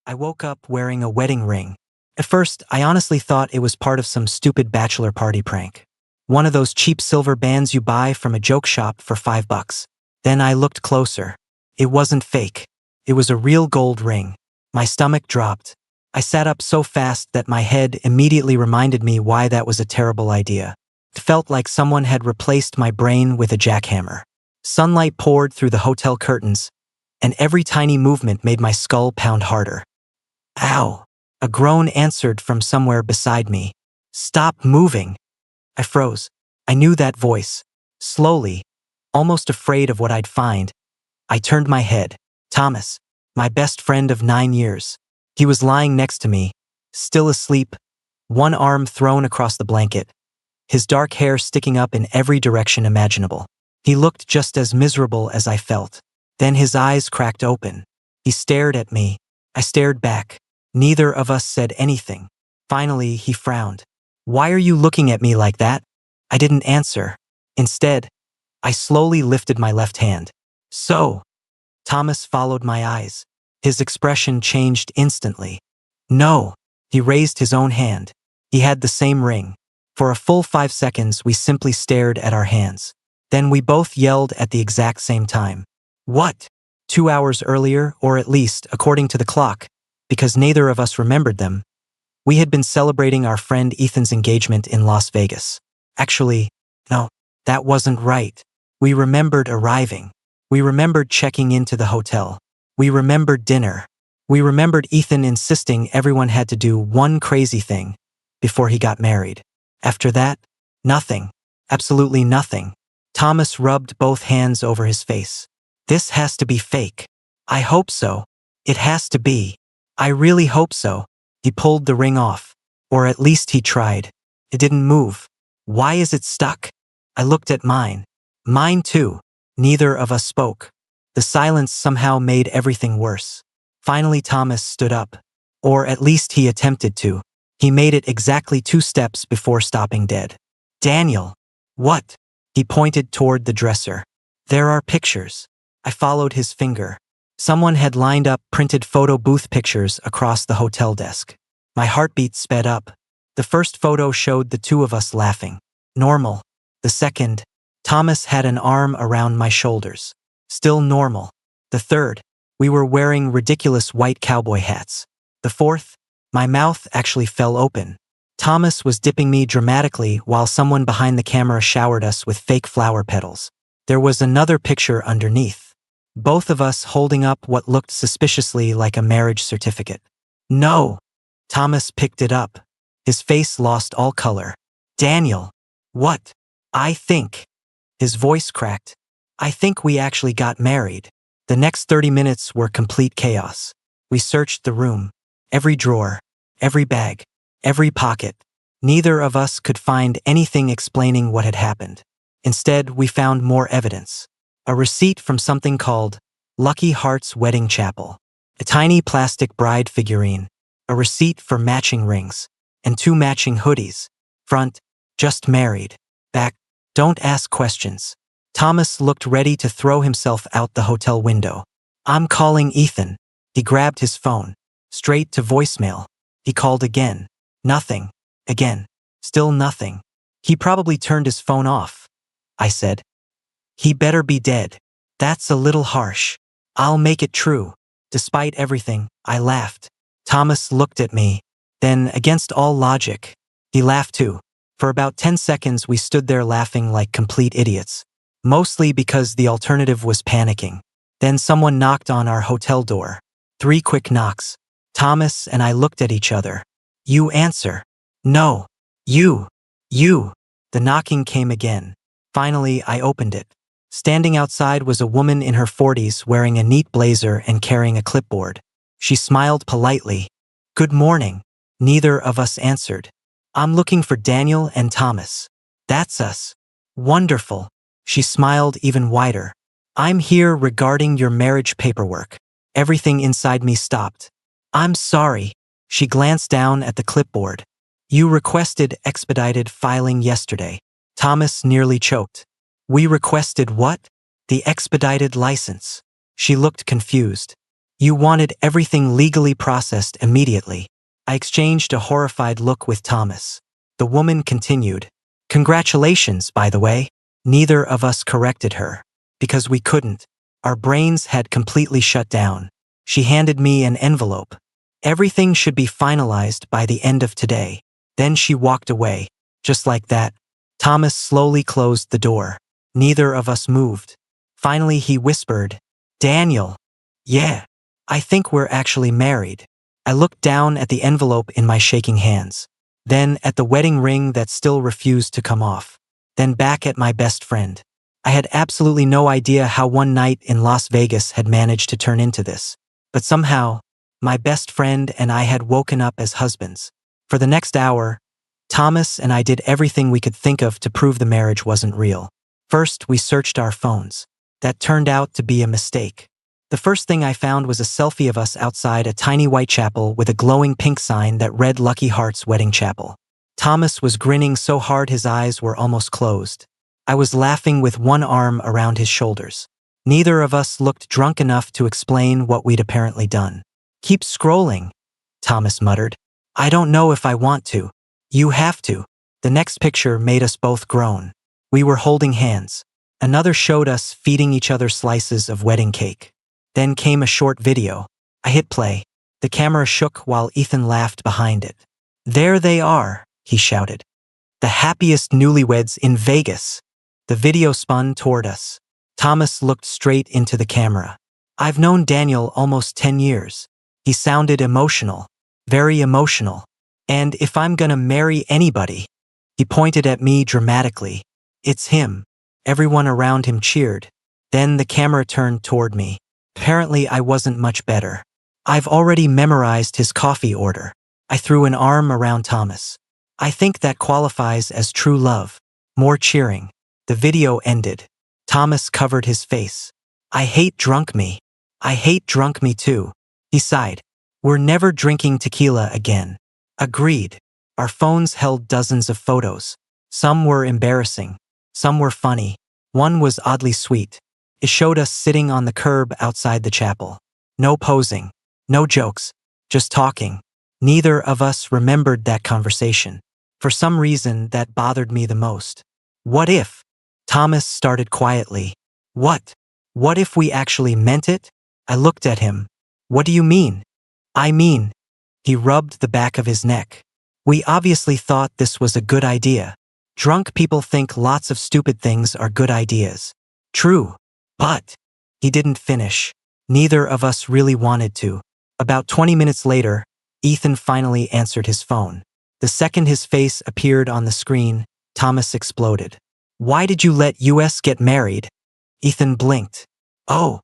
I woke up wearing a wedding ring. At first, I honestly thought it was part of some stupid bachelor party prank. One of those cheap silver bands you buy from a joke shop for $5. Then I looked closer. It wasn't fake. It was a real gold ring. My stomach dropped. I sat up so fast that my head immediately reminded me why that was a terrible idea. It felt like someone had replaced my brain with a jackhammer. Sunlight poured through the hotel curtains, and every tiny movement made my skull pound harder. Ow! A groan answered from somewhere beside me. Stop moving! I froze. I knew that voice. Slowly, almost afraid of what I'd find, I turned my head. Thomas, my best friend of 9 years. He was lying next to me, still asleep, one arm thrown across the blanket, his dark hair sticking up in every direction imaginable. He looked just as miserable as I felt. Then his eyes cracked open. He stared at me. I stared back. Neither of us said anything. Finally, he frowned. Why are you looking at me like that? I didn't answer. Instead, I slowly lifted my left hand. So, Thomas followed my eyes. His expression changed instantly. No, he raised his own hand. He had the same ring. For a full 5 seconds, we simply stared at our hands. Then we both yelled at the exact same time. What? 2 hours earlier, or at least, according to the clock, because neither of us remembered them, we had been celebrating our friend Ethan's engagement in Las Vegas. Actually, no, that wasn't right. We remembered arriving. We remembered checking into the hotel. We remembered dinner. We remembered Ethan insisting everyone had to do one crazy thing before he got married. After that, nothing. Absolutely nothing. Thomas rubbed both hands over his face. This has to be fake. I hope so. It has to be. I really hope so. He pulled the ring off. Or at least he tried. It didn't move. Why is it stuck? I looked at mine. Mine too. Neither of us spoke. The silence somehow made everything worse. Finally, Thomas stood up. Or at least he attempted to. He made it exactly 2 steps before stopping dead. Daniel! What? He pointed toward the dresser. There are pictures. I followed his finger. Someone had lined up printed photo booth pictures across the hotel desk. My heartbeat sped up. The first photo showed the two of us laughing. Normal. The second, Thomas had an arm around my shoulders. Still normal. The third, we were wearing ridiculous white cowboy hats. The fourth, my mouth actually fell open. Thomas was dipping me dramatically while someone behind the camera showered us with fake flower petals. There was another picture underneath. Both of us holding up what looked suspiciously like a marriage certificate. No! Thomas picked it up. His face lost all color. Daniel! What? I think. His voice cracked. I think we actually got married. The next 30 minutes were complete chaos. We searched the room. Every drawer. Every bag. Every pocket. Neither of us could find anything explaining what had happened. Instead, we found more evidence. A receipt from something called Lucky Hearts Wedding Chapel. A tiny plastic bride figurine. A receipt for matching rings. And 2 matching hoodies. Front, just married. Back, don't ask questions. Thomas looked ready to throw himself out the hotel window. I'm calling Ethan. He grabbed his phone. Straight to voicemail. He called again. Nothing. Again. Still nothing. He probably turned his phone off. I said. He better be dead. That's a little harsh. I'll make it true. Despite everything, I laughed. Thomas looked at me. Then, against all logic, he laughed too. For about 10 seconds we stood there laughing like complete idiots. Mostly because the alternative was panicking. Then someone knocked on our hotel door. 3 quick knocks. Thomas and I looked at each other. You answer. No. You. The knocking came again. Finally, I opened it. Standing outside was a woman in her 40s wearing a neat blazer and carrying a clipboard. She smiled politely. Good morning. Neither of us answered. I'm looking for Daniel and Thomas. That's us. Wonderful. She smiled even wider. I'm here regarding your marriage paperwork. Everything inside me stopped. I'm sorry. She glanced down at the clipboard. You requested expedited filing yesterday. Thomas nearly choked. We requested what? The expedited license. She looked confused. You wanted everything legally processed immediately. I exchanged a horrified look with Thomas. The woman continued. Congratulations, by the way. Neither of us corrected her. Because we couldn't. Our brains had completely shut down. She handed me an envelope. Everything should be finalized by the end of today. Then she walked away. Just like that. Thomas slowly closed the door. Neither of us moved. Finally he whispered, Daniel. Yeah. I think we're actually married. I looked down at the envelope in my shaking hands. Then at the wedding ring that still refused to come off. Then back at my best friend. I had absolutely no idea how one night in Las Vegas had managed to turn into this. But somehow, my best friend and I had woken up as husbands. For the next hour, Thomas and I did everything we could think of to prove the marriage wasn't real. First, we searched our phones. That turned out to be a mistake. The first thing I found was a selfie of us outside a tiny white chapel with a glowing pink sign that read Lucky Hearts Wedding Chapel. Thomas was grinning so hard his eyes were almost closed. I was laughing with one arm around his shoulders. Neither of us looked drunk enough to explain what we'd apparently done. Keep scrolling, Thomas muttered. I don't know if I want to. You have to. The next picture made us both groan. We were holding hands. Another showed us feeding each other slices of wedding cake. Then came a short video. I hit play. The camera shook while Ethan laughed behind it. There they are, he shouted. The happiest newlyweds in Vegas. The video spun toward us. Thomas looked straight into the camera. I've known Daniel almost 10 years. He sounded emotional. Very emotional. And if I'm gonna marry anybody, he pointed at me dramatically. It's him. Everyone around him cheered. Then the camera turned toward me. Apparently I wasn't much better. I've already memorized his coffee order. I threw an arm around Thomas. I think that qualifies as true love. More cheering. The video ended. Thomas covered his face. I hate drunk me. I hate drunk me too. He sighed. We're never drinking tequila again. Agreed. Our phones held dozens of photos. Some were embarrassing. Some were funny. One was oddly sweet. It showed us sitting on the curb outside the chapel. No posing. No jokes. Just talking. Neither of us remembered that conversation. For some reason, that bothered me the most. What if? Thomas started quietly. What? What if we actually meant it? I looked at him. What do you mean? I mean, he rubbed the back of his neck. We obviously thought this was a good idea. Drunk people think lots of stupid things are good ideas. True. But he didn't finish. Neither of us really wanted to. About 20 minutes later, Ethan finally answered his phone. The second his face appeared on the screen, Thomas exploded. Why did you let us get married? Ethan blinked. Oh.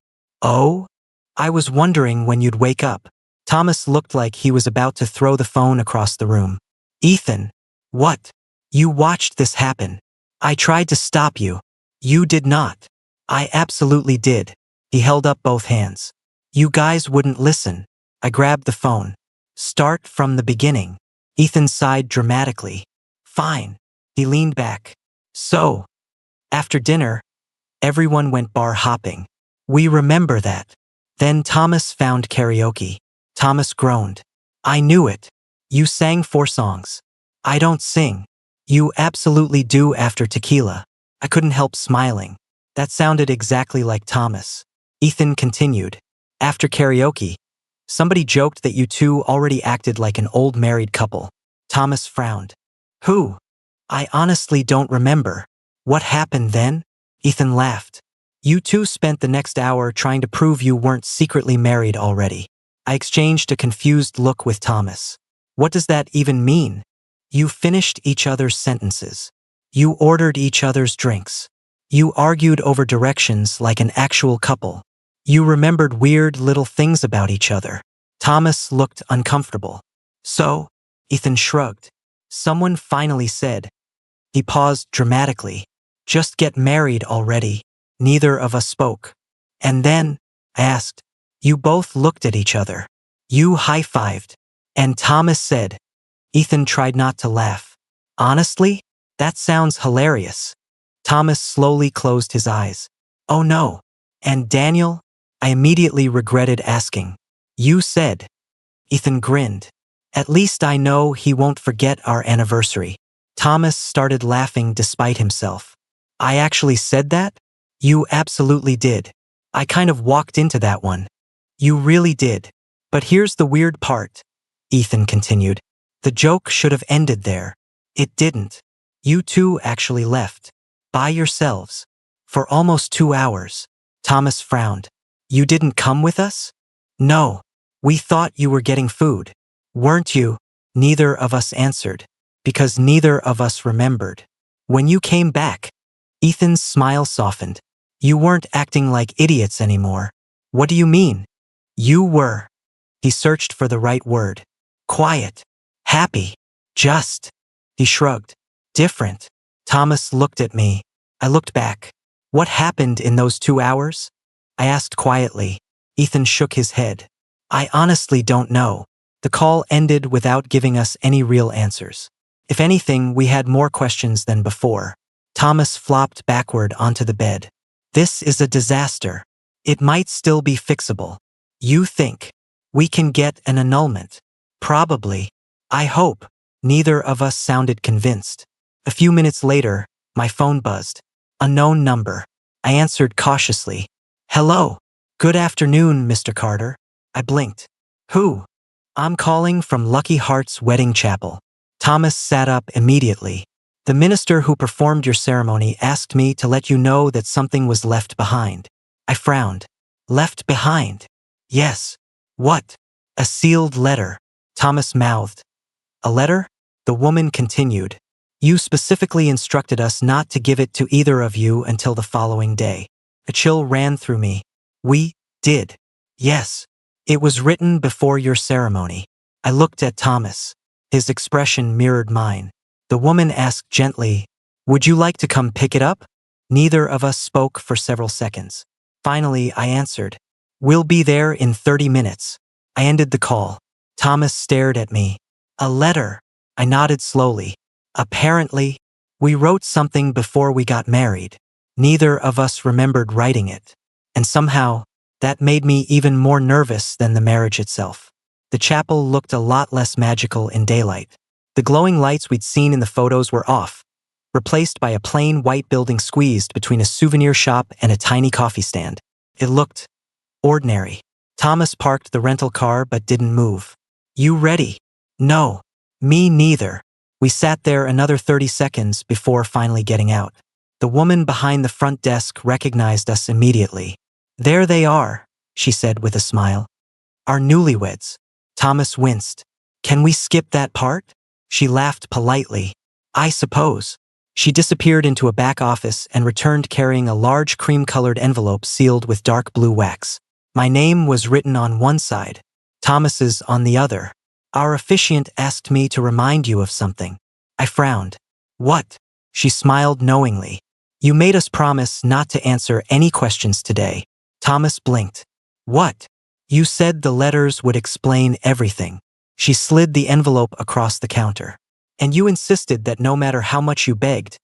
I was wondering when you'd wake up. Thomas looked like he was about to throw the phone across the room. Ethan. What? You watched this happen. I tried to stop you. You did not. I absolutely did. He held up both hands. You guys wouldn't listen. I grabbed the phone. Start from the beginning. Ethan sighed dramatically. Fine. He leaned back. So, after dinner, everyone went bar hopping. We remember that. Then Thomas found karaoke. Thomas groaned. I knew it. You sang 4 songs. I don't sing. You absolutely do after tequila. I couldn't help smiling. That sounded exactly like Thomas. Ethan continued. After karaoke, somebody joked that you two already acted like an old married couple. Thomas frowned. Who? I honestly don't remember. What happened then? Ethan laughed. You two spent the next hour trying to prove you weren't secretly married already. I exchanged a confused look with Thomas. What does that even mean? You finished each other's sentences. You ordered each other's drinks. You argued over directions like an actual couple. You remembered weird little things about each other. Thomas looked uncomfortable. So? Ethan shrugged. Someone finally said. He paused dramatically. Just get married already. Neither of us spoke. And then, I asked. You both looked at each other. You high-fived. And Thomas said. Ethan tried not to laugh. Honestly? That sounds hilarious. Thomas slowly closed his eyes. Oh no. And Daniel? I immediately regretted asking. You said. Ethan grinned. At least I know he won't forget our anniversary. Thomas started laughing despite himself. I actually said that? You absolutely did. I kind of walked into that one. You really did. But here's the weird part, Ethan continued. The joke should have ended there. It didn't. You two actually left. By yourselves. For almost 2 hours. Thomas frowned. You didn't come with us? No. We thought you were getting food. Weren't you? Neither of us answered. Because neither of us remembered. When you came back, Ethan's smile softened. You weren't acting like idiots anymore. What do you mean? You were. He searched for the right word. Quiet. Happy. Just. He shrugged. Different. Thomas looked at me. I looked back. What happened in those 2 hours? I asked quietly. Ethan shook his head. I honestly don't know. The call ended without giving us any real answers. If anything, we had more questions than before. Thomas flopped backward onto the bed. This is a disaster. It might still be fixable. You think we can get an annulment? Probably. I hope. Neither of us sounded convinced. A few minutes later, my phone buzzed. Unknown number. I answered cautiously. Hello. Good afternoon, Mr. Carter. I blinked. Who? I'm calling from Lucky Heart's wedding chapel. Thomas sat up immediately. The minister who performed your ceremony asked me to let you know that something was left behind. I frowned. Left behind? Yes. What? A sealed letter. Thomas mouthed. A letter? The woman continued. You specifically instructed us not to give it to either of you until the following day. A chill ran through me. We did. Yes. It was written before your ceremony. I looked at Thomas. His expression mirrored mine. The woman asked gently, would you like to come pick it up? Neither of us spoke for several seconds. Finally, I answered, we'll be there in 30 minutes. I ended the call. Thomas stared at me. A letter. I nodded slowly. Apparently, we wrote something before we got married. Neither of us remembered writing it. And somehow, that made me even more nervous than the marriage itself. The chapel looked a lot less magical in daylight. The glowing lights we'd seen in the photos were off, replaced by a plain white building squeezed between a souvenir shop and a tiny coffee stand. It looked ordinary. Thomas parked the rental car but didn't move. You ready? No. Me neither. We sat there another 30 seconds before finally getting out. The woman behind the front desk recognized us immediately. There they are, she said with a smile. Our newlyweds. Thomas winced. Can we skip that part? She laughed politely. I suppose. She disappeared into a back office and returned carrying a large cream-colored envelope sealed with dark blue wax. My name was written on one side, Thomas's on the other. Our officiant asked me to remind you of something. I frowned. What? She smiled knowingly. You made us promise not to answer any questions today. Thomas blinked. What? You said the letters would explain everything. She slid the envelope across the counter. And you insisted that no matter how much you begged,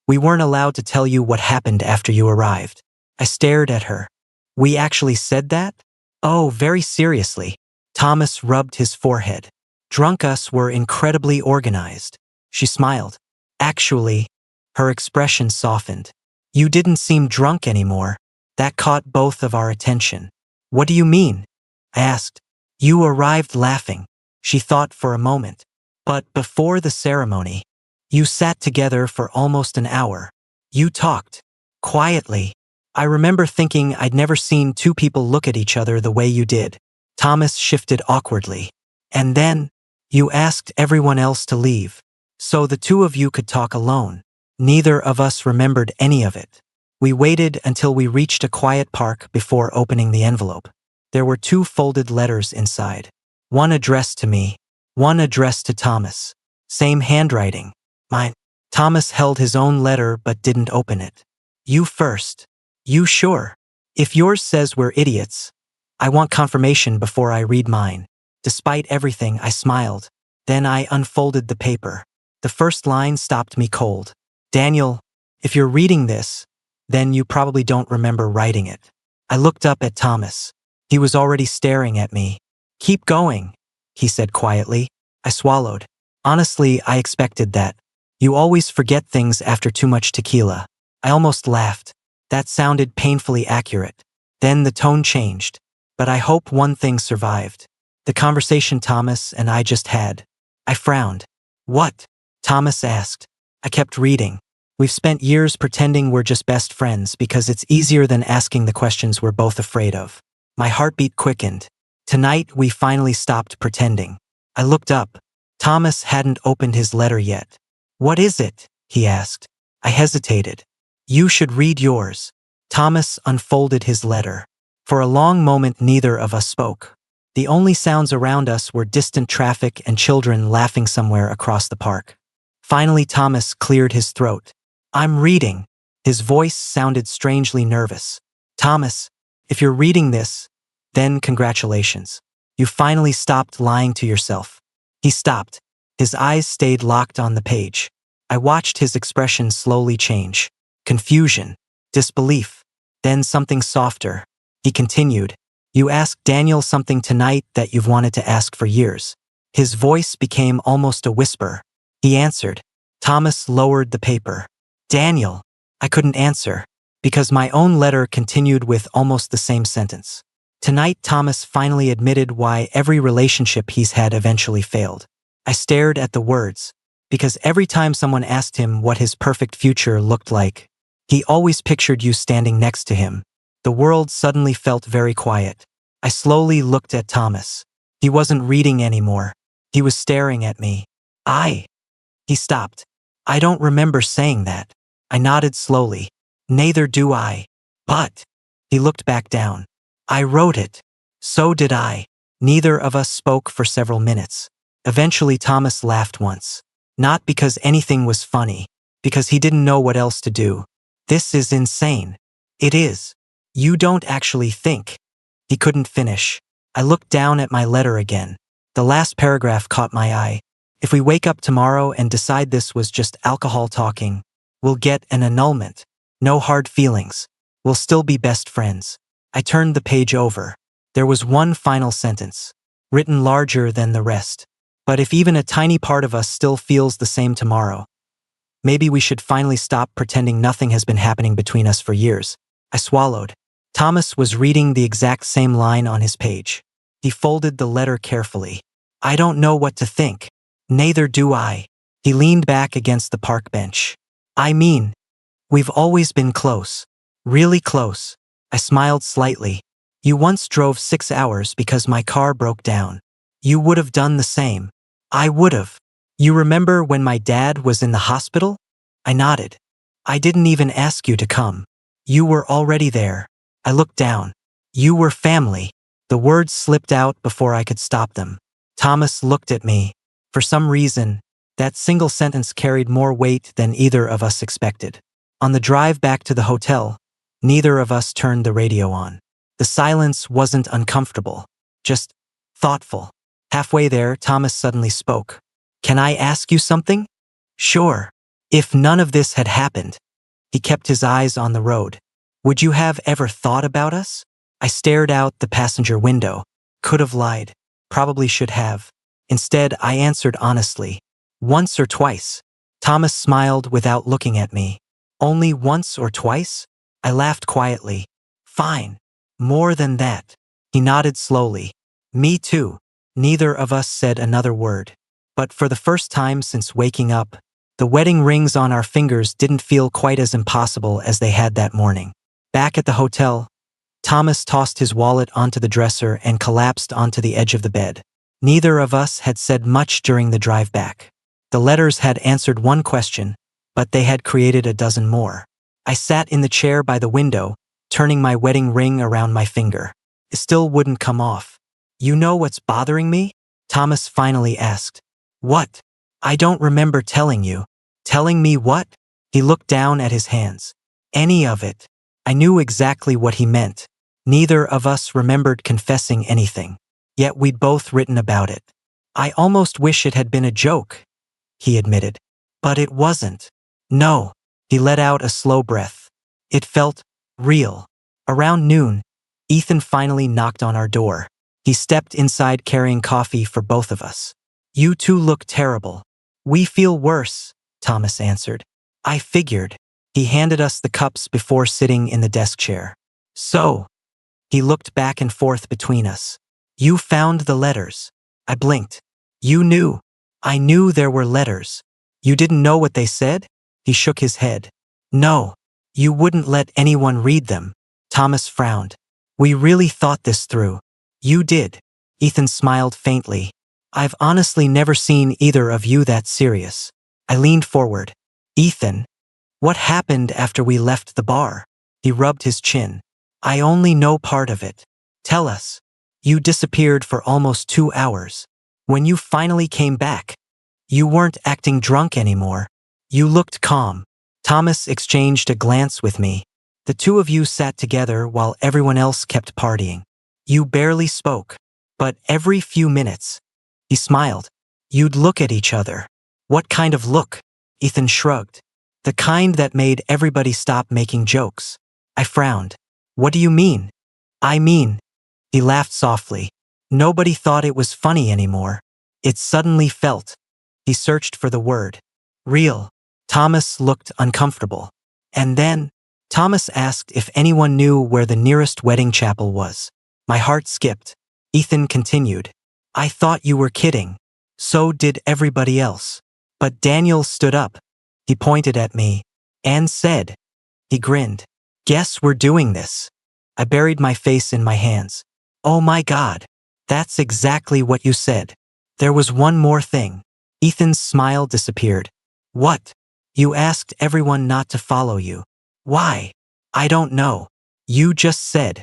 we weren't allowed to tell you what happened after you arrived. I stared at her. We actually said that? Oh, very seriously. Thomas rubbed his forehead. Drunk us were incredibly organized. She smiled. Actually, her expression softened. You didn't seem drunk anymore. That caught both of our attention. What do you mean? I asked. You arrived laughing. She thought for a moment. But before the ceremony, you sat together for almost an hour. You talked. Quietly. I remember thinking I'd never seen two people look at each other the way you did. Thomas shifted awkwardly. And then, you asked everyone else to leave. So the two of you could talk alone. Neither of us remembered any of it. We waited until we reached a quiet park before opening the envelope. There were 2 folded letters inside. One addressed to me, one addressed to Thomas. Same handwriting. Mine. Thomas held his own letter but didn't open it. You first. You sure? If yours says we're idiots, I want confirmation before I read mine. Despite everything, I smiled. Then I unfolded the paper. The first line stopped me cold. Daniel, if you're reading this, then you probably don't remember writing it. I looked up at Thomas. He was already staring at me. Keep going, he said quietly. I swallowed. Honestly, I expected that. You always forget things after too much tequila. I almost laughed. That sounded painfully accurate. Then the tone changed. But I hope one thing survived. The conversation Thomas and I just had. I frowned. What? Thomas asked. I kept reading. We've spent years pretending we're just best friends because it's easier than asking the questions we're both afraid of. My heartbeat quickened. Tonight, we finally stopped pretending. I looked up. Thomas hadn't opened his letter yet. What is it? He asked. I hesitated. You should read yours. Thomas unfolded his letter. For a long moment, neither of us spoke. The only sounds around us were distant traffic and children laughing somewhere across the park. Finally, Thomas cleared his throat. I'm reading. His voice sounded strangely nervous. Thomas, if you're reading this, then congratulations. You finally stopped lying to yourself. He stopped. His eyes stayed locked on the page. I watched his expression slowly change. Confusion, disbelief, then something softer. He continued. You asked Daniel something tonight that you've wanted to ask for years. His voice became almost a whisper. He answered. Thomas lowered the paper. Daniel. I couldn't answer, because my own letter continued with almost the same sentence. Tonight, Thomas finally admitted why every relationship he's had eventually failed. I stared at the words, because every time someone asked him what his perfect future looked like, he always pictured you standing next to him. The world suddenly felt very quiet. I slowly looked at Thomas. He wasn't reading anymore. He was staring at me. He stopped. I don't remember saying that. I nodded slowly. Neither do I. But. He looked back down. I wrote it. So did I. Neither of us spoke for several minutes. Eventually, Thomas laughed once. Not because anything was funny, because he didn't know what else to do. This is insane. It is. You don't actually think. He couldn't finish. I looked down at my letter again. The last paragraph caught my eye. If we wake up tomorrow and decide this was just alcohol talking, we'll get an annulment. No hard feelings. We'll still be best friends. I turned the page over. There was one final sentence, written larger than the rest. But if even a tiny part of us still feels the same tomorrow, maybe we should finally stop pretending nothing has been happening between us for years. I swallowed. Thomas was reading the exact same line on his page. He folded the letter carefully. I don't know what to think. Neither do I. He leaned back against the park bench. I mean, we've always been close. Really close. I smiled slightly. You once drove 6 hours because my car broke down. You would have done the same. I would have. You remember when my dad was in the hospital? I nodded. I didn't even ask you to come. You were already there. I looked down. You were family. The words slipped out before I could stop them. Thomas looked at me. For some reason, that single sentence carried more weight than either of us expected. On the drive back to the hotel, neither of us turned the radio on. The silence wasn't uncomfortable, just thoughtful. Halfway there, Thomas suddenly spoke. Can I ask you something? Sure. If none of this had happened, he kept his eyes on the road. Would you have ever thought about us? I stared out the passenger window. Could have lied. Probably should have. Instead, I answered honestly. Once or twice. Thomas smiled without looking at me. Only once or twice? I laughed quietly. Fine. More than that. He nodded slowly. Me too. Neither of us said another word. But for the first time since waking up, the wedding rings on our fingers didn't feel quite as impossible as they had that morning. Back at the hotel, Thomas tossed his wallet onto the dresser and collapsed onto the edge of the bed. Neither of us had said much during the drive back. The letters had answered one question, but they had created a dozen more. I sat in the chair by the window, turning my wedding ring around my finger. It still wouldn't come off. You know what's bothering me? Thomas finally asked. What? I don't remember telling you. Telling me what? He looked down at his hands. Any of it. I knew exactly what he meant. Neither of us remembered confessing anything. Yet we'd both written about it. I almost wish it had been a joke, he admitted. But it wasn't. No. He let out a slow breath. It felt real. Around noon, Ethan finally knocked on our door. He stepped inside carrying coffee for both of us. You two look terrible. We feel worse, Thomas answered. I figured. He handed us the cups before sitting in the desk chair. So, he looked back and forth between us. You found the letters. I blinked. You knew. I knew there were letters. You didn't know what they said? He shook his head. No. You wouldn't let anyone read them. Thomas frowned. We really thought this through. You did. Ethan smiled faintly. I've honestly never seen either of you that serious. I leaned forward. Ethan, what happened after we left the bar? He rubbed his chin. I only know part of it. Tell us. You disappeared for almost 2 hours. When you finally came back, you weren't acting drunk anymore. You looked calm. Thomas exchanged a glance with me. The two of you sat together while everyone else kept partying. You barely spoke, but every few minutes, he smiled. You'd look at each other. What kind of look? Ethan shrugged. The kind that made everybody stop making jokes. I frowned. What do you mean? I mean, he laughed softly. Nobody thought it was funny anymore. It suddenly felt. He searched for the word. Real. Thomas looked uncomfortable. And then, Thomas asked if anyone knew where the nearest wedding chapel was. My heart skipped. Ethan continued. I thought you were kidding. So did everybody else. But Daniel stood up. He pointed at me and said. He grinned. Guess we're doing this. I buried my face in my hands. Oh my God. That's exactly what you said. There was one more thing. Ethan's smile disappeared. What? You asked everyone not to follow you. Why? I don't know. You just said.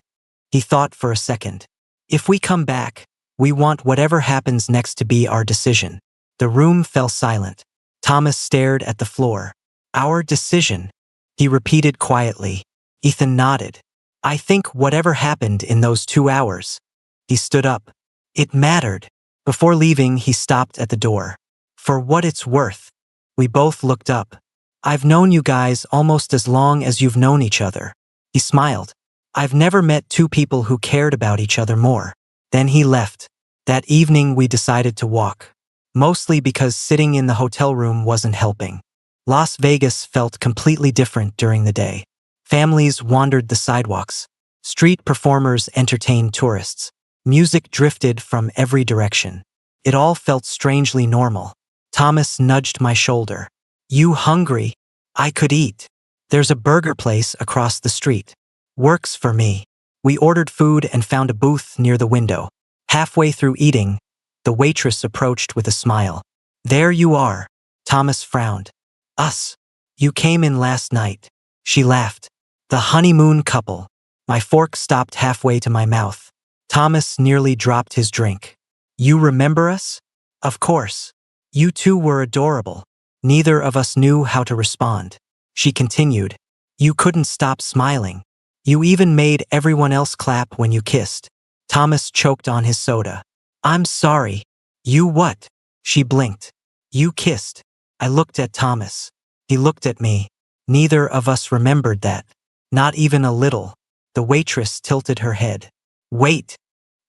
He thought for a second. If we come back, we want whatever happens next to be our decision. The room fell silent. Thomas stared at the floor. Our decision, he repeated quietly. Ethan nodded. I think whatever happened in those 2 hours. He stood up. It mattered. Before leaving, he stopped at the door. For what it's worth. We both looked up. I've known you guys almost as long as you've known each other. He smiled. I've never met two people who cared about each other more. Then he left. That evening we decided to walk. Mostly because sitting in the hotel room wasn't helping. Las Vegas felt completely different during the day. Families wandered the sidewalks. Street performers entertained tourists. Music drifted from every direction. It all felt strangely normal. Thomas nudged my shoulder. You hungry? I could eat. There's a burger place across the street. Works for me. We ordered food and found a booth near the window. Halfway through eating, the waitress approached with a smile. There you are. Thomas frowned. Us. You came in last night. She laughed. The honeymoon couple. My fork stopped halfway to my mouth. Thomas nearly dropped his drink. You remember us? Of course. You two were adorable. Neither of us knew how to respond. She continued. You couldn't stop smiling. You even made everyone else clap when you kissed. Thomas choked on his soda. I'm sorry. You what? She blinked. You kissed. I looked at Thomas. He looked at me. Neither of us remembered that. Not even a little. The waitress tilted her head. Wait.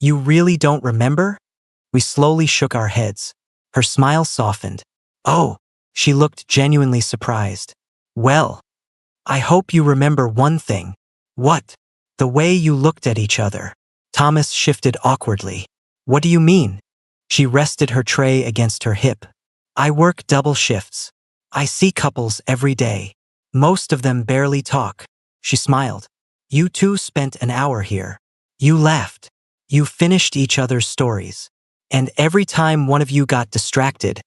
You really don't remember? We slowly shook our heads. Her smile softened. Oh. She looked genuinely surprised. Well, I hope you remember one thing. What? The way you looked at each other. Thomas shifted awkwardly. What do you mean? She rested her tray against her hip. I work double shifts. I see couples every day. Most of them barely talk. She smiled. You two spent an hour here. You laughed. You finished each other's stories. And every time one of you got distracted,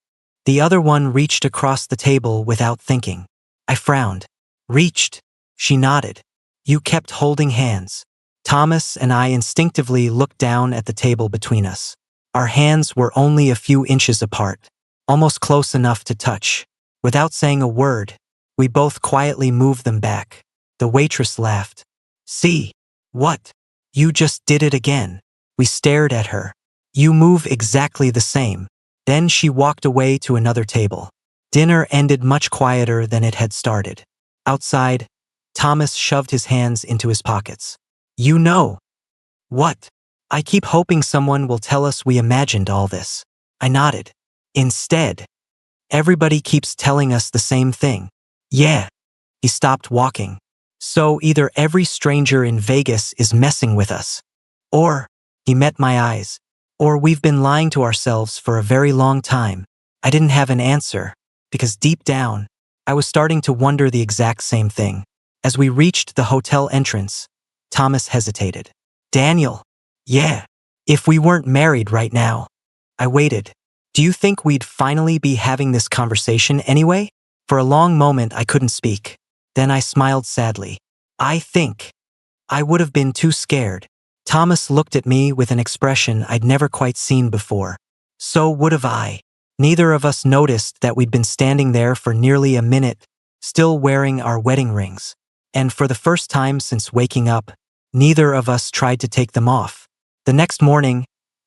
the other one reached across the table without thinking. I frowned. Reached. She nodded. You kept holding hands. Thomas and I instinctively looked down at the table between us. Our hands were only a few inches apart, almost close enough to touch. Without saying a word, we both quietly moved them back. The waitress laughed. See? What? You just did it again. We stared at her. You move exactly the same. Then she walked away to another table. Dinner ended much quieter than it had started. Outside, Thomas shoved his hands into his pockets. You know. What? I keep hoping someone will tell us we imagined all this. I nodded. Instead, everybody keeps telling us the same thing. Yeah. He stopped walking. So either every stranger in Vegas is messing with us, or, he met my eyes, or we've been lying to ourselves for a very long time. I didn't have an answer, because deep down, I was starting to wonder the exact same thing. As we reached the hotel entrance, Thomas hesitated. Daniel. Yeah. If we weren't married right now. I waited. Do you think we'd finally be having this conversation anyway? For a long moment I couldn't speak. Then I smiled sadly. I think I would have been too scared. Thomas looked at me with an expression I'd never quite seen before. So would have I. Neither of us noticed that we'd been standing there for nearly a minute, still wearing our wedding rings. And for the first time since waking up, neither of us tried to take them off. The next morning,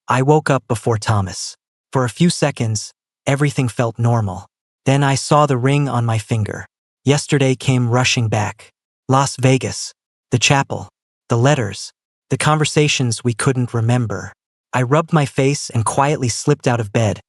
I woke up before Thomas. For a few seconds, everything felt normal. Then I saw the ring on my finger. Yesterday came rushing back. Las Vegas, the chapel, the letters, the conversations we couldn't remember. I rubbed my face and quietly slipped out of bed,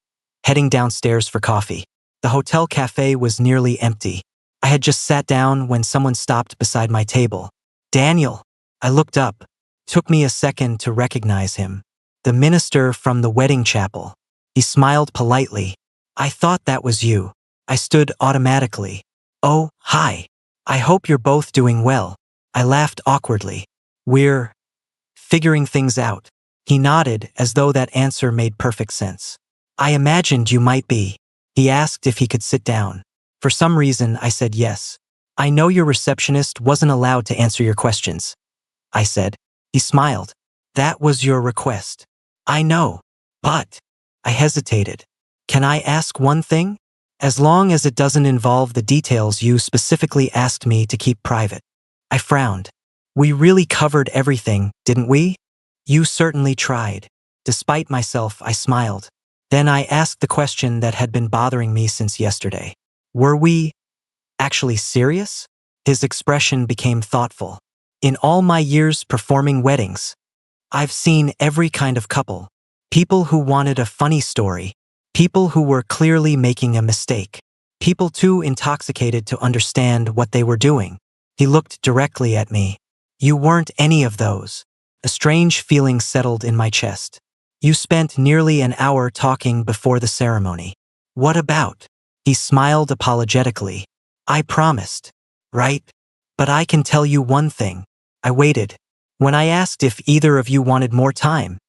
heading downstairs for coffee. The hotel cafe was nearly empty. I had just sat down when someone stopped beside my table. Daniel. I looked up. Took me a second to recognize him. The minister from the wedding chapel. He smiled politely. I thought that was you. I stood automatically. Oh, hi. I hope you're both doing well. I laughed awkwardly. We're figuring things out. He nodded as though that answer made perfect sense. I imagined you might be. He asked if he could sit down. For some reason, I said yes. I know your receptionist wasn't allowed to answer your questions, I said. He smiled. That was your request. I know. But I hesitated. Can I ask one thing? As long as it doesn't involve the details you specifically asked me to keep private. I frowned. We really covered everything, didn't we? You certainly tried. Despite myself, I smiled. Then I asked the question that had been bothering me since yesterday. Were we actually serious? His expression became thoughtful. In all my years performing weddings, I've seen every kind of couple. People who wanted a funny story. People who were clearly making a mistake. People too intoxicated to understand what they were doing. He looked directly at me. You weren't any of those. A strange feeling settled in my chest. You spent nearly an hour talking before the ceremony. What about? He smiled apologetically. I promised. Right? But I can tell you one thing. I waited. When I asked if either of you wanted more time,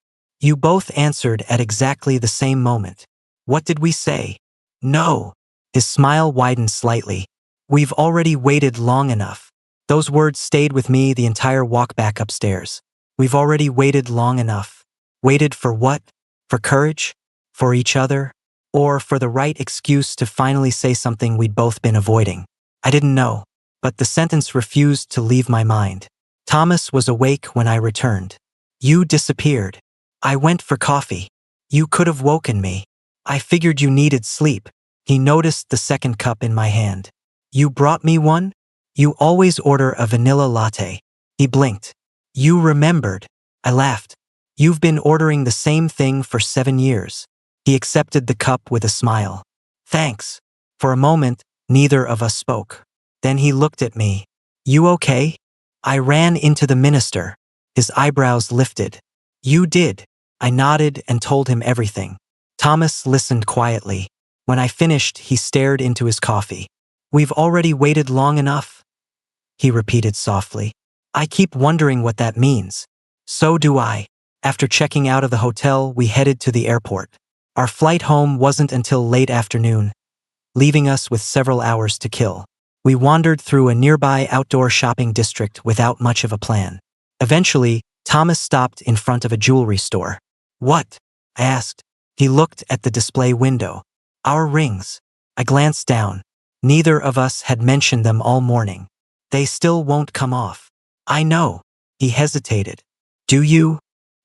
you both answered at exactly the same moment. What did we say? No. His smile widened slightly. We've already waited long enough. Those words stayed with me the entire walk back upstairs. We've already waited long enough. Waited for what? For courage? For each other? Or for the right excuse to finally say something we'd both been avoiding? I didn't know, but the sentence refused to leave my mind. Thomas was awake when I returned. You disappeared. I went for coffee. You could have woken me. I figured you needed sleep. He noticed the second cup in my hand. You brought me one? You always order a vanilla latte. He blinked. You remembered. I laughed. You've been ordering the same thing for 7 years. He accepted the cup with a smile. Thanks. For a moment, neither of us spoke. Then he looked at me. You okay? I ran into the minister. His eyebrows lifted. You did. I nodded and told him everything. Thomas listened quietly. When I finished, he stared into his coffee. We've already waited long enough, he repeated softly. I keep wondering what that means. So do I. After checking out of the hotel, we headed to the airport. Our flight home wasn't until late afternoon, leaving us with several hours to kill. We wandered through a nearby outdoor shopping district without much of a plan. Eventually, Thomas stopped in front of a jewelry store. What? I asked. He looked at the display window. Our rings. I glanced down. Neither of us had mentioned them all morning. They still won't come off. I know. He hesitated. Do you?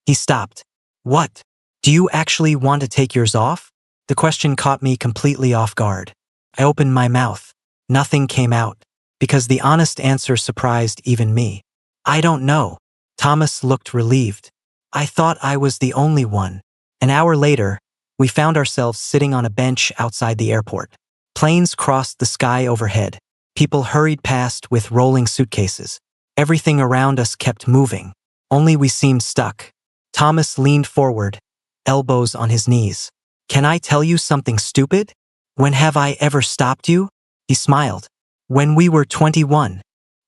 He stopped. What? Do you actually want to take yours off? The question caught me completely off guard. I opened my mouth. Nothing came out, because the honest answer surprised even me. I don't know. Thomas looked relieved. I thought I was the only one. An hour later, we found ourselves sitting on a bench outside the airport. Planes crossed the sky overhead. People hurried past with rolling suitcases. Everything around us kept moving. Only we seemed stuck. Thomas leaned forward, elbows on his knees. Can I tell you something stupid? When have I ever stopped you? He smiled. When we were 21.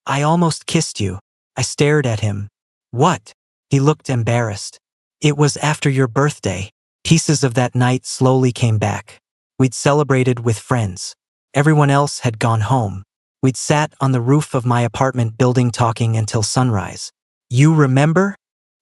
I almost kissed you. I stared at him. What? He looked embarrassed. It was after your birthday. Pieces of that night slowly came back. We'd celebrated with friends. Everyone else had gone home. We'd sat on the roof of my apartment building talking until sunrise. You remember?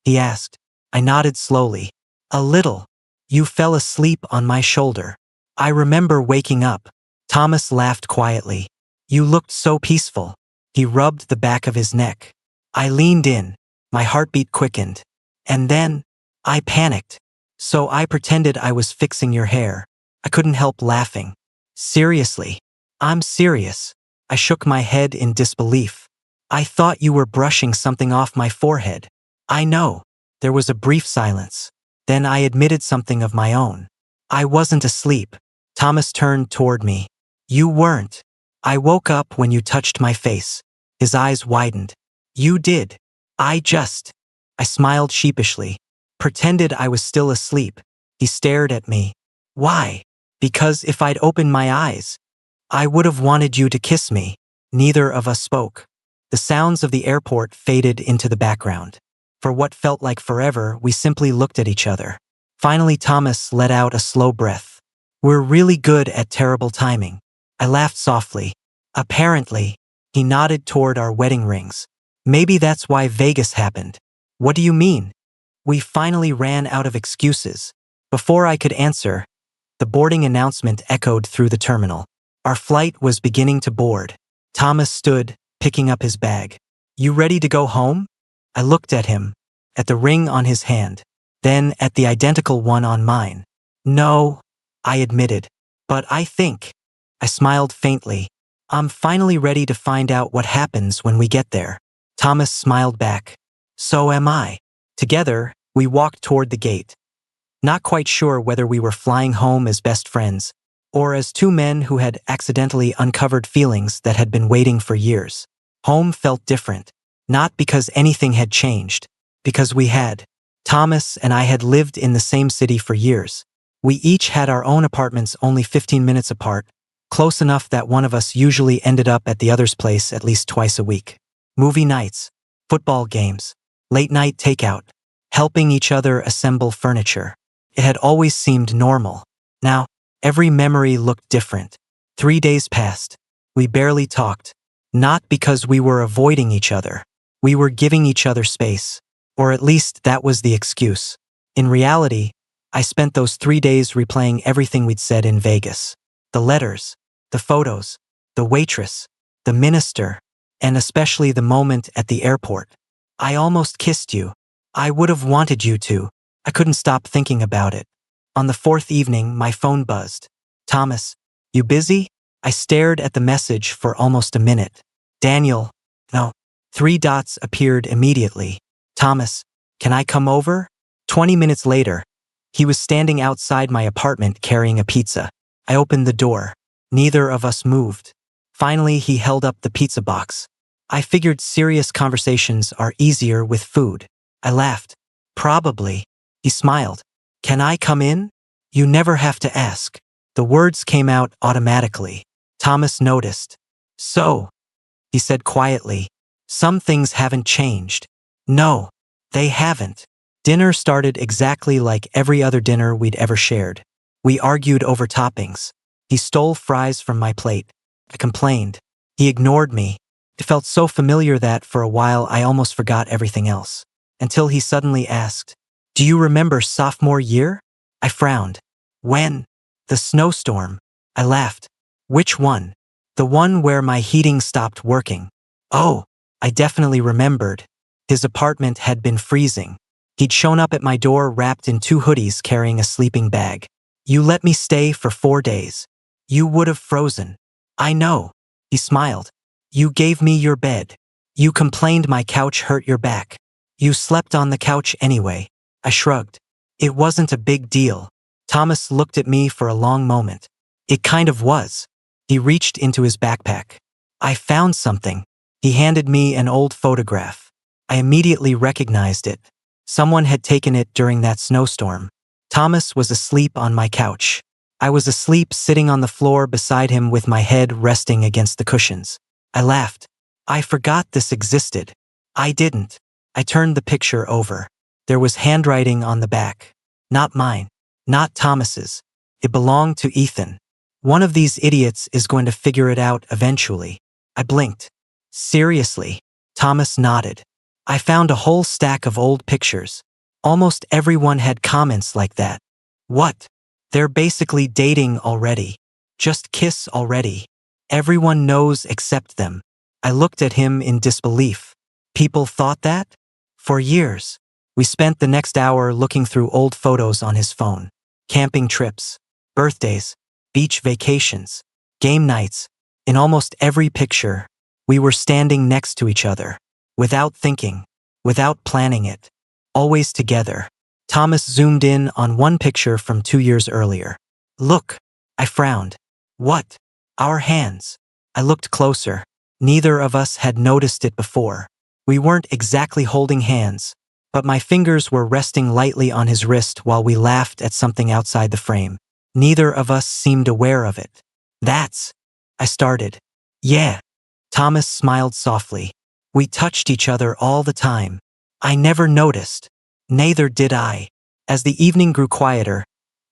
He asked. I nodded slowly. A little. You fell asleep on my shoulder. I remember waking up. Thomas laughed quietly. You looked so peaceful. He rubbed the back of his neck. I leaned in. My heartbeat quickened. And then, I panicked. So I pretended I was fixing your hair. I couldn't help laughing. Seriously. I'm serious. I shook my head in disbelief. I thought you were brushing something off my forehead. I know. There was a brief silence. Then I admitted something of my own. I wasn't asleep. Thomas turned toward me. You weren't. I woke up when you touched my face. His eyes widened. You did. I smiled sheepishly. Pretended I was still asleep. He stared at me. Why? Because if I'd opened my eyes, I would have wanted you to kiss me. Neither of us spoke. The sounds of the airport faded into the background. For what felt like forever, we simply looked at each other. Finally, Thomas let out a slow breath. We're really good at terrible timing. I laughed softly. Apparently. He nodded toward our wedding rings. Maybe that's why Vegas happened. What do you mean? We finally ran out of excuses. Before I could answer, the boarding announcement echoed through the terminal. Our flight was beginning to board. Thomas stood, picking up his bag. You ready to go home? I looked at him, at the ring on his hand, then at the identical one on mine. No, I admitted. But I think. I smiled faintly. I'm finally ready to find out what happens when we get there. Thomas smiled back. So am I. Together, we walked toward the gate. Not quite sure whether we were flying home as best friends, or as two men who had accidentally uncovered feelings that had been waiting for years. Home felt different, not because anything had changed, because we had. Thomas and I had lived in the same city for years. We each had our own apartments only 15 minutes apart, close enough that one of us usually ended up at the other's place at least twice a week. Movie nights, football games, late-night takeout, helping each other assemble furniture. It had always seemed normal. Now, every memory looked different. 3 days passed. We barely talked. Not because we were avoiding each other. We were giving each other space. Or at least that was the excuse. In reality, I spent those 3 days replaying everything we'd said in Vegas. The letters, the photos, the waitress, the minister, and especially the moment at the airport. I almost kissed you. I would have wanted you to. I couldn't stop thinking about it. On the 4th evening, my phone buzzed. Thomas, you busy? I stared at the message for almost a minute. Daniel, no. 3 dots appeared immediately. Thomas, can I come over? 20 minutes later, he was standing outside my apartment carrying a pizza. I opened the door. Neither of us moved. Finally, he held up the pizza box. I figured serious conversations are easier with food. I laughed. Probably. He smiled. Can I come in? You never have to ask. The words came out automatically. Thomas noticed. So, he said quietly, some things haven't changed. No, they haven't. Dinner started exactly like every other dinner we'd ever shared. We argued over toppings. He stole fries from my plate. I complained. He ignored me. It felt so familiar that for a while I almost forgot everything else. Until he suddenly asked, do you remember sophomore year? I frowned. When? The snowstorm. I laughed. Which one? The one where my heating stopped working. Oh, I definitely remembered. His apartment had been freezing. He'd shown up at my door wrapped in 2 hoodies carrying a sleeping bag. You let me stay for 4 days. You would have frozen. I know. He smiled. You gave me your bed. You complained my couch hurt your back. You slept on the couch anyway. I shrugged. It wasn't a big deal. Thomas looked at me for a long moment. It kind of was. He reached into his backpack. I found something. He handed me an old photograph. I immediately recognized it. Someone had taken it during that snowstorm. Thomas was asleep on my couch. I was asleep sitting on the floor beside him with my head resting against the cushions. I laughed. I forgot this existed. I didn't. I turned the picture over. There was handwriting on the back. Not mine. Not Thomas's. It belonged to Ethan. One of these idiots is going to figure it out eventually. I blinked. Seriously? Thomas nodded. I found a whole stack of old pictures. Almost everyone had comments like that. What? They're basically dating already. Just kiss already. Everyone knows except them. I looked at him in disbelief. People thought that? For years. We spent the next hour looking through old photos on his phone. Camping trips, birthdays, beach vacations, game nights. In almost every picture, we were standing next to each other. Without thinking, without planning it. Always together. Thomas zoomed in on one picture from 2 years earlier. Look, I frowned. What? Our hands. I looked closer. Neither of us had noticed it before. We weren't exactly holding hands, but my fingers were resting lightly on his wrist while we laughed at something outside the frame. Neither of us seemed aware of it. That's... I started. Yeah. Thomas smiled softly. We touched each other all the time. I never noticed. Neither did I. As the evening grew quieter,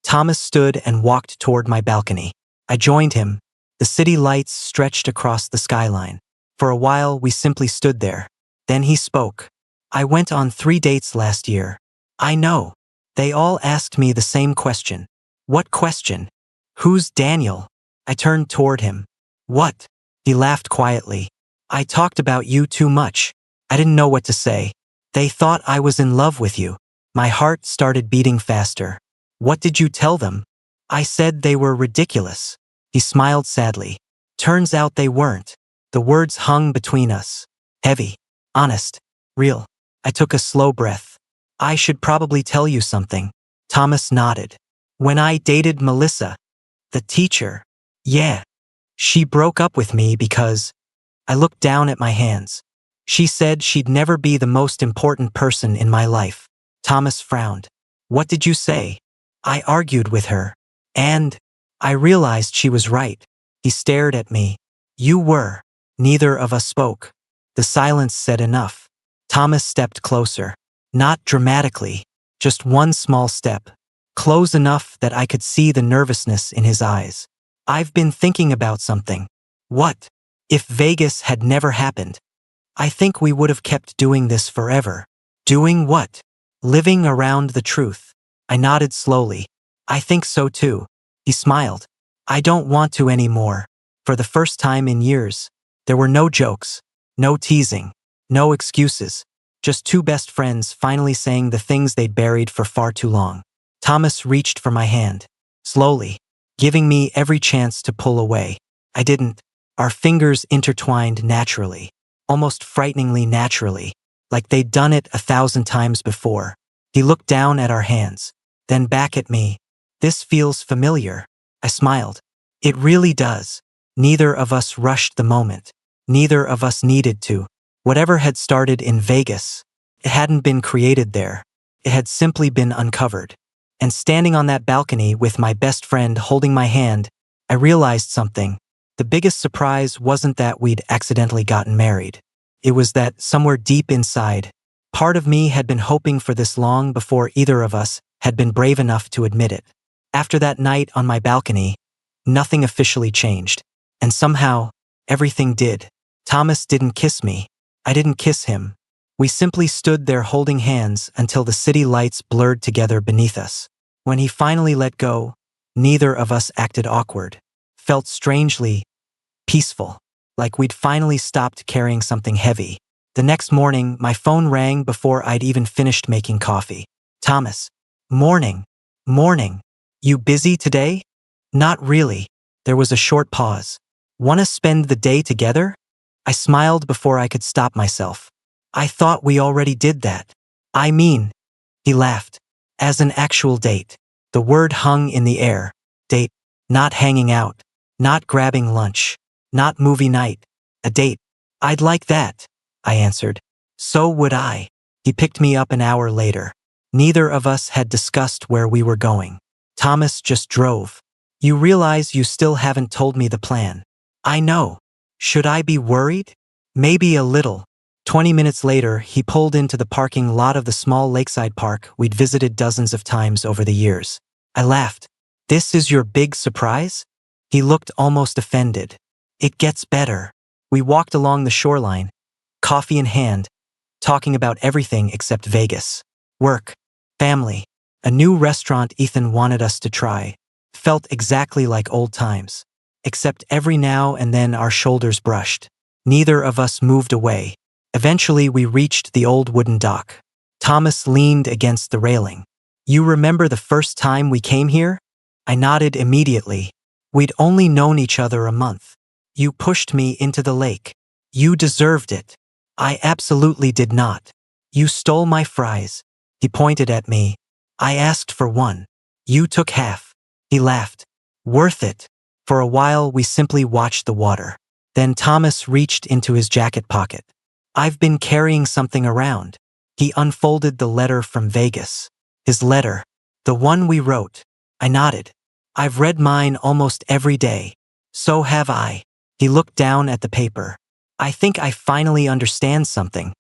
Thomas stood and walked toward my balcony. I joined him. The city lights stretched across the skyline. For a while, we simply stood there. Then he spoke. I went on 3 dates last year. I know. They all asked me the same question. What question? Who's Daniel? I turned toward him. What? He laughed quietly. I talked about you too much. I didn't know what to say. They thought I was in love with you. My heart started beating faster. What did you tell them? I said they were ridiculous. He smiled sadly. Turns out they weren't. The words hung between us. Heavy. Honest. Real. I took a slow breath. I should probably tell you something. Thomas nodded. When I dated Melissa, the teacher, yeah, she broke up with me because... I looked down at my hands. She said she'd never be the most important person in my life. Thomas frowned. What did you say? I argued with her. And I realized she was right. He stared at me. You were. Neither of us spoke. The silence said enough. Thomas stepped closer. Not dramatically. Just one small step. Close enough that I could see the nervousness in his eyes. I've been thinking about something. What? If Vegas had never happened, I think we would have kept doing this forever. Doing what? Living around the truth. I nodded slowly. I think so too. He smiled. I don't want to anymore. For the first time in years, there were no jokes, no teasing, no excuses. Just two best friends finally saying the things they'd buried for far too long. Thomas reached for my hand, slowly, giving me every chance to pull away. I didn't. Our fingers intertwined naturally, almost frighteningly naturally, like they'd done it 1,000 times before. He looked down at our hands, then back at me. This feels familiar. I smiled. It really does. Neither of us rushed the moment. Neither of us needed to. Whatever had started in Vegas, it hadn't been created there. It had simply been uncovered. And standing on that balcony with my best friend holding my hand, I realized something. The biggest surprise wasn't that we'd accidentally gotten married. It was that, somewhere deep inside, part of me had been hoping for this long before either of us had been brave enough to admit it. After that night on my balcony, nothing officially changed. And somehow, everything did. Thomas didn't kiss me. I didn't kiss him. We simply stood there holding hands until the city lights blurred together beneath us. When he finally let go, neither of us acted awkward. Felt strangely peaceful, like we'd finally stopped carrying something heavy. The next morning, my phone rang before I'd even finished making coffee. Thomas. Morning. Morning. You busy today? Not really. There was a short pause. Wanna spend the day together? I smiled before I could stop myself. I thought we already did that. I mean, He laughed. As an actual date. The word hung in the air. Date. Not hanging out. Not grabbing lunch. Not movie night. A date. I'd like that, I answered. So would I. He picked me up an hour later. Neither of us had discussed where we were going. Thomas just drove. You realize you still haven't told me the plan. I know. Should I be worried? Maybe a little. 20 minutes later, he pulled into the parking lot of the small lakeside park we'd visited dozens of times over the years. I laughed. This is your big surprise? He looked almost offended. It gets better. We walked along the shoreline, coffee in hand, talking about everything except Vegas. Work. Family. A new restaurant Ethan wanted us to try. Felt exactly like old times. Except every now and then our shoulders brushed. Neither of us moved away. Eventually we reached the old wooden dock. Thomas leaned against the railing. You remember the first time we came here? I nodded immediately. We'd only known each other a month. You pushed me into the lake. You deserved it. I absolutely did not. You stole my fries. He pointed at me. I asked for one. You took half. He laughed. Worth it. For a while we simply watched the water. Then Thomas reached into his jacket pocket. I've been carrying something around. He unfolded the letter from Vegas. His letter. The one we wrote. I nodded. I've read mine almost every day. So have I. He looked down at the paper. I think I finally understand something.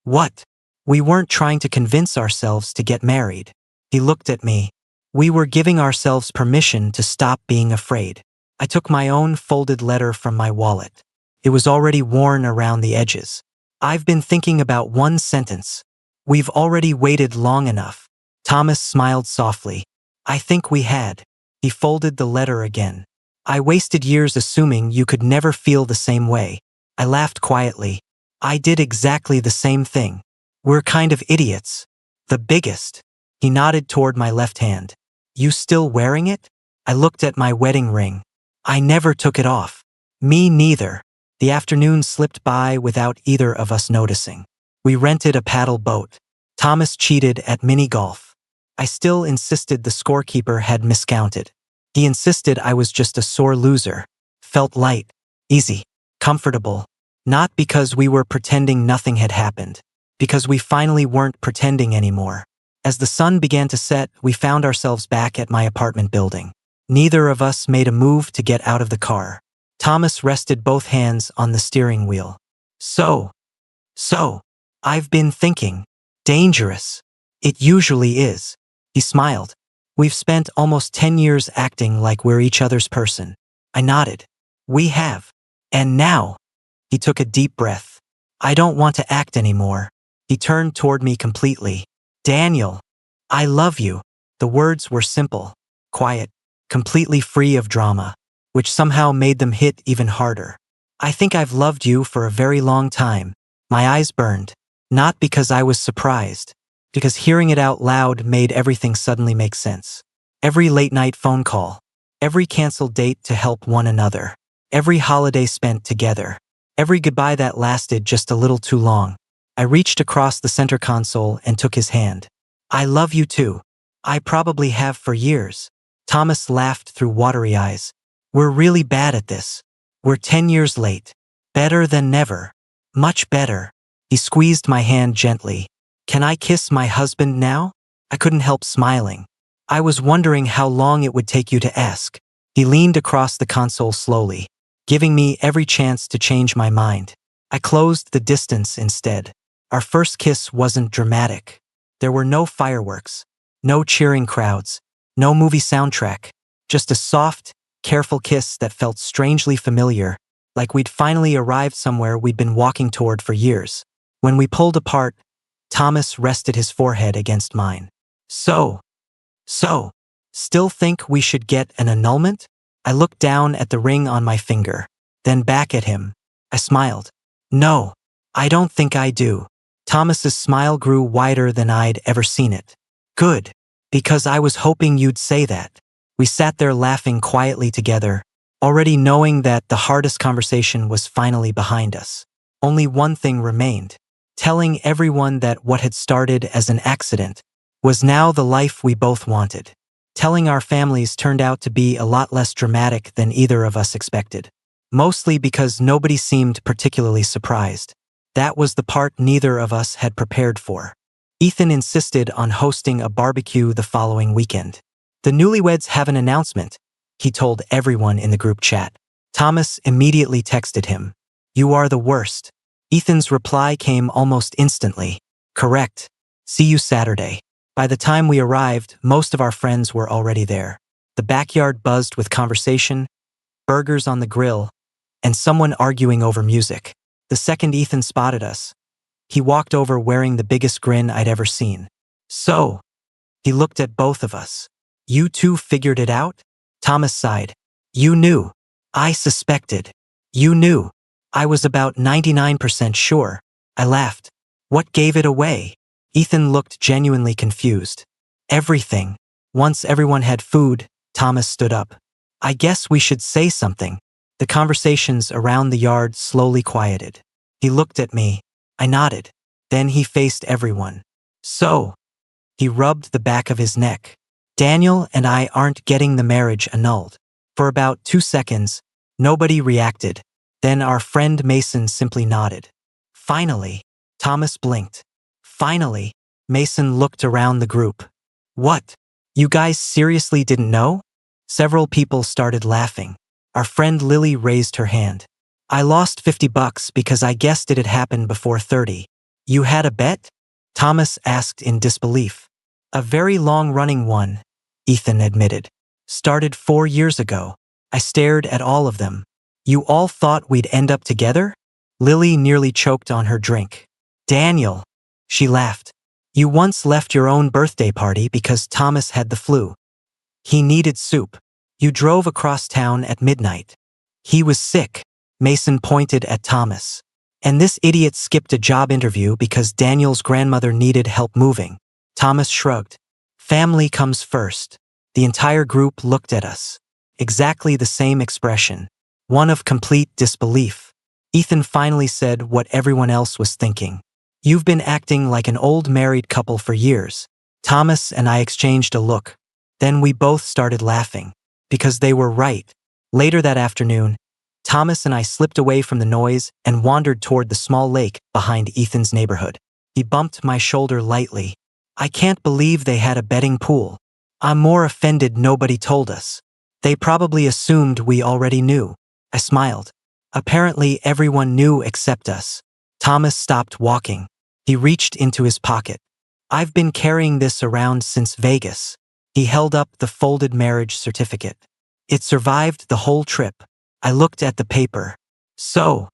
What? We weren't trying to convince ourselves to get married. He looked at me. We were giving ourselves permission to stop being afraid. I took my own folded letter from my wallet. It was already worn around the edges. I've been thinking about one sentence. We've already waited long enough. Thomas smiled softly. I think we had. He folded the letter again. I wasted years assuming you could never feel the same way. I laughed quietly. I did exactly the same thing. We're kind of idiots. The biggest. He nodded toward my left hand. You still wearing it? I looked at my wedding ring. I never took it off. Me neither. The afternoon slipped by without either of us noticing. We rented a paddle boat. Thomas cheated at mini-golf. I still insisted the scorekeeper had miscounted. He insisted I was just a sore loser. Felt light, easy, comfortable. Not because we were pretending nothing had happened. Because we finally weren't pretending anymore. As the sun began to set, we found ourselves back at my apartment building. Neither of us made a move to get out of the car. Thomas rested both hands on the steering wheel. So, I've been thinking. Dangerous. It usually is. He smiled. We've spent almost 10 years acting like we're each other's person. I nodded. We have. And now. He took a deep breath. I don't want to act anymore. He turned toward me completely. Daniel, I love you. The words were simple, quiet, completely free of drama, which somehow made them hit even harder. I think I've loved you for a very long time. My eyes burned, not because I was surprised, because hearing it out loud made everything suddenly make sense. Every late-night phone call, every canceled date to help one another, every holiday spent together, every goodbye that lasted just a little too long. I reached across the center console and took his hand. I love you too. I probably have for years. Thomas laughed through watery eyes. We're really bad at this. We're 10 years late. Better than never. Much better. He squeezed my hand gently. Can I kiss my husband now? I couldn't help smiling. I was wondering how long it would take you to ask. He leaned across the console slowly, giving me every chance to change my mind. I closed the distance instead. Our first kiss wasn't dramatic. There were no fireworks, no cheering crowds, no movie soundtrack, just a soft, careful kiss that felt strangely familiar, like we'd finally arrived somewhere we'd been walking toward for years. When we pulled apart, Thomas rested his forehead against mine. So, still think we should get an annulment? I looked down at the ring on my finger, then back at him. I smiled. No, I don't think I do. Thomas's smile grew wider than I'd ever seen it. Good, because I was hoping you'd say that. We sat there laughing quietly together, already knowing that the hardest conversation was finally behind us. Only one thing remained. Telling everyone that what had started as an accident was now the life we both wanted. Telling our families turned out to be a lot less dramatic than either of us expected. Mostly because nobody seemed particularly surprised. That was the part neither of us had prepared for. Ethan insisted on hosting a barbecue the following weekend. The newlyweds have an announcement, he told everyone in the group chat. Thomas immediately texted him. You are the worst. Ethan's reply came almost instantly. Correct. See you Saturday. By the time we arrived, most of our friends were already there. The backyard buzzed with conversation, burgers on the grill, and someone arguing over music. The second Ethan spotted us, he walked over wearing the biggest grin I'd ever seen. So, he looked at both of us. You two figured it out? Thomas sighed. You knew. I suspected. You knew. I was about 99% sure. I laughed. What gave it away? Ethan looked genuinely confused. Everything. Once everyone had food, Thomas stood up. I guess we should say something. The conversations around the yard slowly quieted. He looked at me. I nodded. Then he faced everyone. So, he rubbed the back of his neck. Daniel and I aren't getting the marriage annulled. For about 2 seconds, nobody reacted. Then our friend Mason simply nodded. Finally, Thomas blinked. Finally, Mason looked around the group. What? You guys seriously didn't know? Several people started laughing. Our friend Lily raised her hand. I lost $50 because I guessed it'd happen before 30. You had a bet? Thomas asked in disbelief. A very long-running one, Ethan admitted. Started 4 years ago. I stared at all of them. You all thought we'd end up together? Lily nearly choked on her drink. Daniel. She laughed. You once left your own birthday party because Thomas had the flu. He needed soup. You drove across town at midnight. He was sick. Mason pointed at Thomas. And this idiot skipped a job interview because Daniel's grandmother needed help moving. Thomas shrugged. Family comes first. The entire group looked at us. Exactly the same expression. One of complete disbelief. Ethan finally said what everyone else was thinking. You've been acting like an old married couple for years. Thomas and I exchanged a look. Then we both started laughing. Because they were right. Later that afternoon, Thomas and I slipped away from the noise and wandered toward the small lake behind Ethan's neighborhood. He bumped my shoulder lightly. I can't believe they had a betting pool. I'm more offended nobody told us. They probably assumed we already knew. I smiled. Apparently everyone knew except us. Thomas stopped walking. He reached into his pocket. I've been carrying this around since Vegas. He held up the folded marriage certificate. It survived the whole trip. I looked at the paper. So,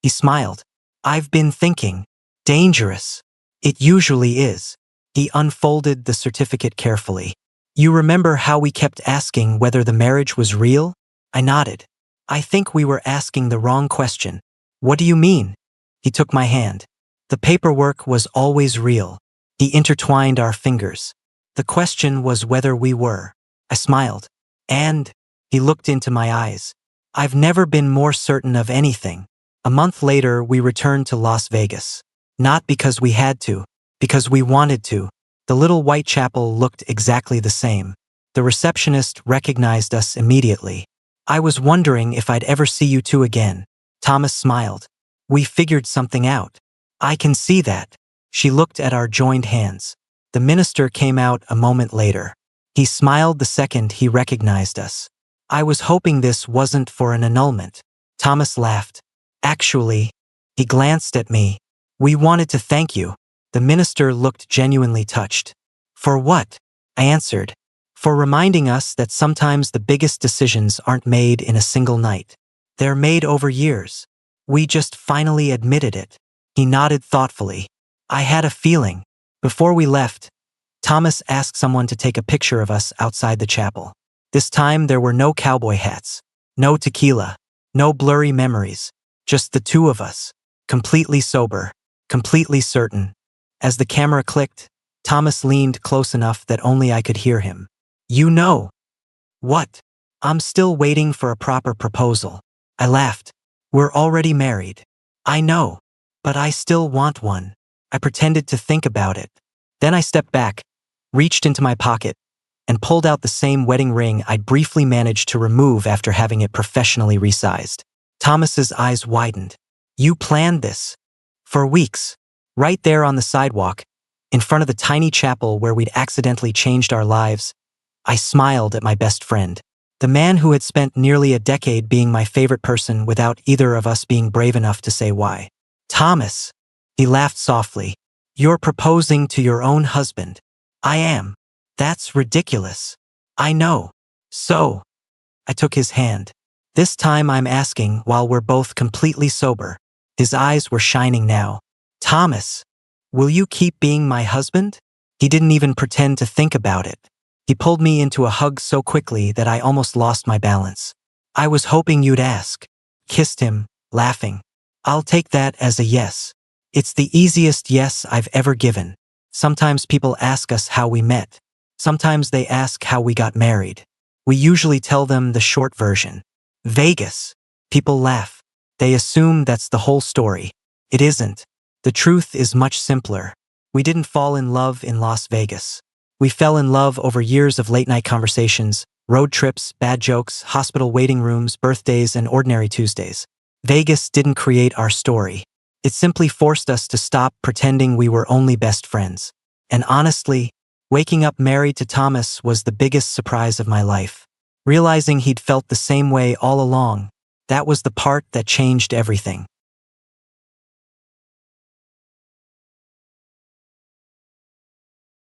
he smiled. I've been thinking. Dangerous. It usually is. He unfolded the certificate carefully. You remember how we kept asking whether the marriage was real? I nodded. I think we were asking the wrong question. What do you mean? He took my hand. The paperwork was always real. He intertwined our fingers. The question was whether we were. I smiled. And, he looked into my eyes. I've never been more certain of anything. A month later, we returned to Las Vegas. Not because we had to, because we wanted to. The little white chapel looked exactly the same. The receptionist recognized us immediately. I was wondering if I'd ever see you two again. Thomas smiled. We figured something out. I can see that. She looked at our joined hands. The minister came out a moment later. He smiled the second he recognized us. I was hoping this wasn't for an annulment. Thomas laughed. Actually, he glanced at me. We wanted to thank you. The minister looked genuinely touched. For what? I answered. For reminding us that sometimes the biggest decisions aren't made in a single night. They're made over years. We just finally admitted it. He nodded thoughtfully. I had a feeling. Before we left, Thomas asked someone to take a picture of us outside the chapel. This time there were no cowboy hats, no tequila, no blurry memories, just the two of us, completely sober, completely certain. As the camera clicked, Thomas leaned close enough that only I could hear him. You know. What? I'm still waiting for a proper proposal. I laughed. We're already married. I know. But I still want one. I pretended to think about it. Then I stepped back, reached into my pocket, and pulled out the same wedding ring I'd briefly managed to remove after having it professionally resized. Thomas's eyes widened. You planned this? For weeks. Right there on the sidewalk, in front of the tiny chapel where we'd accidentally changed our lives, I smiled at my best friend. The man who had spent nearly a decade being my favorite person without either of us being brave enough to say why. Thomas. He laughed softly. You're proposing to your own husband. I am. That's ridiculous. I know. So. I took his hand. This time I'm asking while we're both completely sober. His eyes were shining now. Thomas, will you keep being my husband? He didn't even pretend to think about it. He pulled me into a hug so quickly that I almost lost my balance. I was hoping you'd ask. Kissed him, laughing. I'll take that as a yes. It's the easiest yes I've ever given. Sometimes people ask us how we met. Sometimes they ask how we got married. We usually tell them the short version. Vegas. People laugh. They assume that's the whole story. It isn't. The truth is much simpler. We didn't fall in love in Las Vegas. We fell in love over years of late-night conversations, road trips, bad jokes, hospital waiting rooms, birthdays, and ordinary Tuesdays. Vegas didn't create our story. It simply forced us to stop pretending we were only best friends. And honestly, waking up married to Thomas was the biggest surprise of my life. Realizing he'd felt the same way all along, that was the part that changed everything.